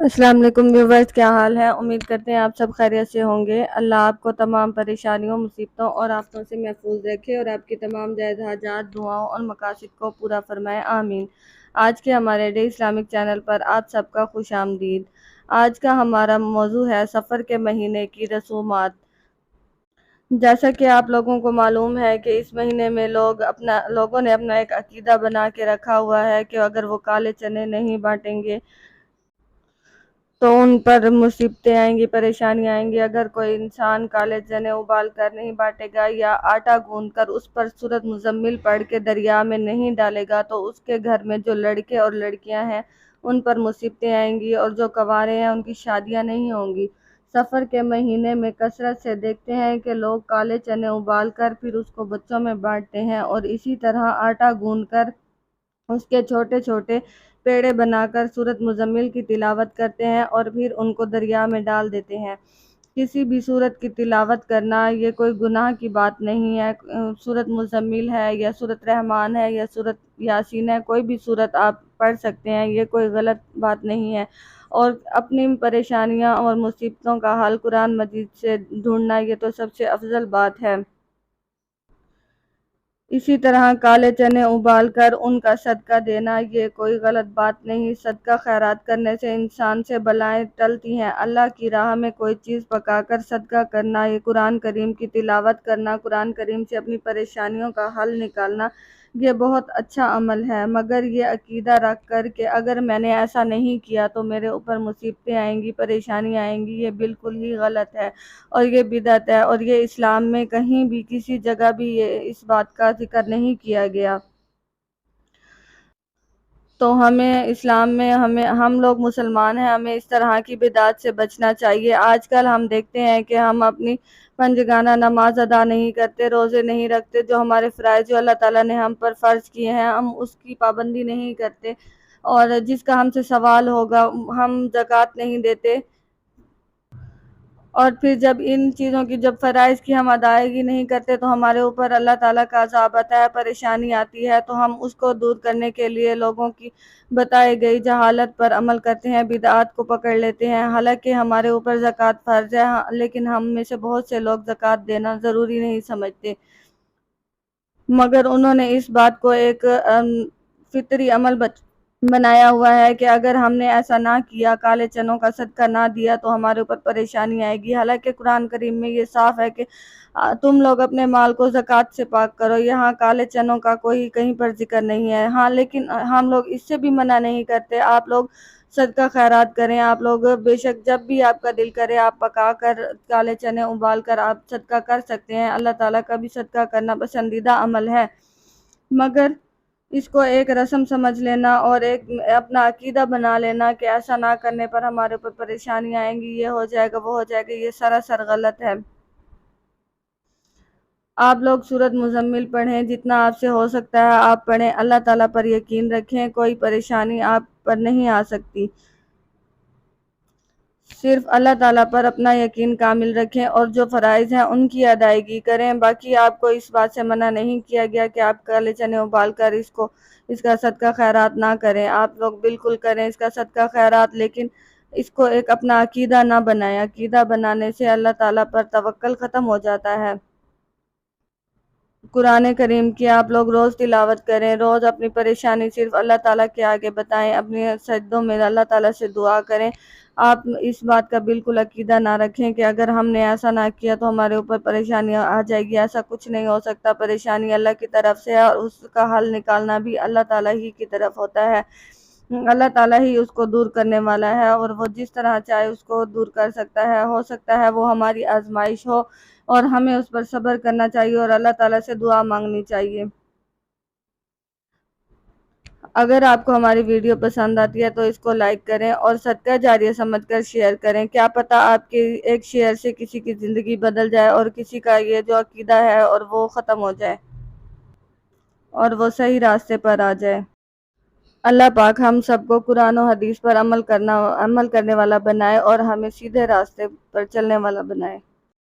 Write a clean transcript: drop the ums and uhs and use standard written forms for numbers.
السلام علیکم ویورز، کیا حال ہے؟ امید کرتے ہیں آپ سب خیریت سے ہوں گے۔ اللہ آپ کو تمام پریشانیوں، مصیبتوں اور آفتوں سے محفوظ رکھے اور آپ کی تمام جائز حاجات، دعاؤں اور مقاصد کو پورا فرمائے، آمین۔ آج کے ہمارے ڈے اسلامک چینل پر آپ سب کا خوش آمدید۔ آج کا ہمارا موضوع ہے سفر کے مہینے کی رسومات۔ جیسا کہ آپ لوگوں کو معلوم ہے کہ اس مہینے میں لوگوں نے اپنا ایک عقیدہ بنا کے رکھا ہوا ہے کہ اگر وہ کالے چنے نہیں بانٹیں گے تو ان پر مصیبتیں آئیں گی، پریشانیاں آئیں گی۔ اگر کوئی انسان کالے چنے ابال کر نہیں بانٹے گا یا آٹا گوندھ کر اس پر سورۃ مزمل پڑھ کے دریا میں نہیں ڈالے گا تو اس کے گھر میں جو لڑکے اور لڑکیاں ہیں ان پر مصیبتیں آئیں گی، اور جو کنوارے ہیں ان کی شادیاں نہیں ہوں گی۔ سفر کے مہینے میں کثرت سے دیکھتے ہیں کہ لوگ کالے چنے ابال کر پھر اس کو بچوں میں بانٹتے ہیں، اور اسی طرح آٹا گوندھ کر اس کے چھوٹے چھوٹے پیڑے بنا کر سورۃ مزمل کی تلاوت کرتے ہیں اور پھر ان کو دریا میں ڈال دیتے ہیں۔ کسی بھی سورت کی تلاوت کرنا یہ کوئی گناہ کی بات نہیں ہے۔ سورۃ مزمل ہے یا سورۃ رحمان ہے یا سورۃ یاسین ہے، کوئی بھی سورت آپ پڑھ سکتے ہیں، یہ کوئی غلط بات نہیں ہے۔ اور اپنی پریشانیاں اور مصیبتوں کا حل قرآن مجید سے ڈھونڈنا یہ تو سب سے افضل بات ہے۔ اسی طرح کالے چنے ابال کر ان کا صدقہ دینا یہ کوئی غلط بات نہیں۔ صدقہ خیرات کرنے سے انسان سے بلائیں ٹلتی ہیں۔ اللہ کی راہ میں کوئی چیز پکا کر صدقہ کرنا، یہ قرآن کریم کی تلاوت کرنا، قرآن کریم سے اپنی پریشانیوں کا حل نکالنا، یہ بہت اچھا عمل ہے۔ مگر یہ عقیدہ رکھ کر کہ اگر میں نے ایسا نہیں کیا تو میرے اوپر مصیبتیں آئیں گی، پریشانیاں آئیں گی، یہ بالکل ہی غلط ہے اور یہ بدعت ہے، اور یہ اسلام میں کہیں بھی کسی جگہ بھی اس بات کا ذکر نہیں کیا گیا۔ تو ہمیں اسلام میں ہم لوگ مسلمان ہیں، ہمیں اس طرح کی بدعات سے بچنا چاہیے۔ آج کل ہم دیکھتے ہیں کہ ہم اپنی پنجگانہ نماز ادا نہیں کرتے، روزے نہیں رکھتے، جو ہمارے فرائض جو اللہ تعالیٰ نے ہم پر فرض کیے ہیں ہم اس کی پابندی نہیں کرتے، اور جس کا ہم سے سوال ہوگا ہم زکوٰۃ نہیں دیتے، اور پھر جب ان چیزوں کی فرائض کی ہم ادائیگی نہیں کرتے تو ہمارے اوپر اللہ تعالیٰ کا عذاب آتا ہے، پریشانی آتی ہے، تو ہم اس کو دور کرنے کے لیے لوگوں کی بتائی گئی جہالت پر عمل کرتے ہیں، بدعات کو پکڑ لیتے ہیں۔ حالانکہ ہمارے اوپر زکوٰۃ فرض ہے، لیکن ہم میں سے بہت سے لوگ زکوٰۃ دینا ضروری نہیں سمجھتے، مگر انہوں نے اس بات کو ایک فطری عمل بنایا ہوا ہے کہ اگر ہم نے ایسا نہ کیا، کالے چنوں کا صدقہ نہ دیا تو ہمارے اوپر پریشانی آئے گی۔ حالانکہ قرآن کریم میں یہ صاف ہے کہ تم لوگ اپنے مال کو زکوٰۃ سے پاک کرو، یہاں کالے چنوں کا کوئی کہیں پر ذکر نہیں ہے۔ ہاں، لیکن ہم لوگ اس سے بھی منع نہیں کرتے، آپ لوگ صدقہ خیرات کریں، آپ لوگ بے شک جب بھی آپ کا دل کرے آپ پکا کر کالے چنے ابال کر آپ صدقہ کر سکتے ہیں۔ اللہ تعالیٰ کا بھی صدقہ کرنا پسندیدہ عمل ہے، مگر اس کو ایک رسم سمجھ لینا اور ایک اپنا عقیدہ بنا لینا کہ ایسا نہ کرنے پر ہمارے اوپر پریشانی آئیں گی، یہ ہو جائے گا، وہ ہو جائے گا، یہ سراسر غلط ہے۔ آپ لوگ سورۃ مزمل پڑھیں، جتنا آپ سے ہو سکتا ہے آپ پڑھیں، اللہ تعالیٰ پر یقین رکھیں، کوئی پریشانی آپ پر نہیں آ سکتی۔ صرف اللہ تعالیٰ پر اپنا یقین کامل رکھیں اور جو فرائض ہیں ان کی ادائیگی کریں۔ باقی آپ کو اس بات سے منع نہیں کیا گیا کہ آپ کالے چنے ابال کر اس کا صدقہ خیرات نہ کریں، آپ لوگ بالکل کریں اس کا صدقہ خیرات، لیکن اس کو ایک اپنا عقیدہ نہ بنائیں۔ عقیدہ بنانے سے اللہ تعالیٰ پر توکل ختم ہو جاتا ہے۔ قرآن کریم کی آپ لوگ روز تلاوت کریں، روز اپنی پریشانی صرف اللہ تعالیٰ کے آگے بتائیں، اپنی سجدوں میں اللہ تعالیٰ سے دعا کریں۔ آپ اس بات کا بالکل عقیدہ نہ رکھیں کہ اگر ہم نے ایسا نہ کیا تو ہمارے اوپر پریشانی آ جائے گی، ایسا کچھ نہیں ہو سکتا۔ پریشانی اللہ کی طرف سے ہے اور اس کا حل نکالنا بھی اللہ تعالیٰ ہی کی طرف ہوتا ہے۔ اللہ تعالیٰ ہی اس کو دور کرنے والا ہے، اور وہ جس طرح چاہے اس کو دور کر سکتا ہے۔ ہو سکتا ہے وہ ہماری آزمائش ہو اور ہمیں اس پر صبر کرنا چاہیے اور اللہ تعالیٰ سے دعا مانگنی چاہیے۔ اگر آپ کو ہماری ویڈیو پسند آتی ہے تو اس کو لائک کریں اور صدقہ جاریہ سمجھ کر شیئر کریں۔ کیا پتہ آپ کے ایک شیئر سے کسی کی زندگی بدل جائے اور کسی کا یہ جو عقیدہ ہے اور وہ ختم ہو جائے اور وہ صحیح راستے پر آ جائے۔ اللہ پاک ہم سب کو قرآن و حدیث پر عمل کرنے والا بنائے اور ہمیں سیدھے راستے پر چلنے والا بنائے۔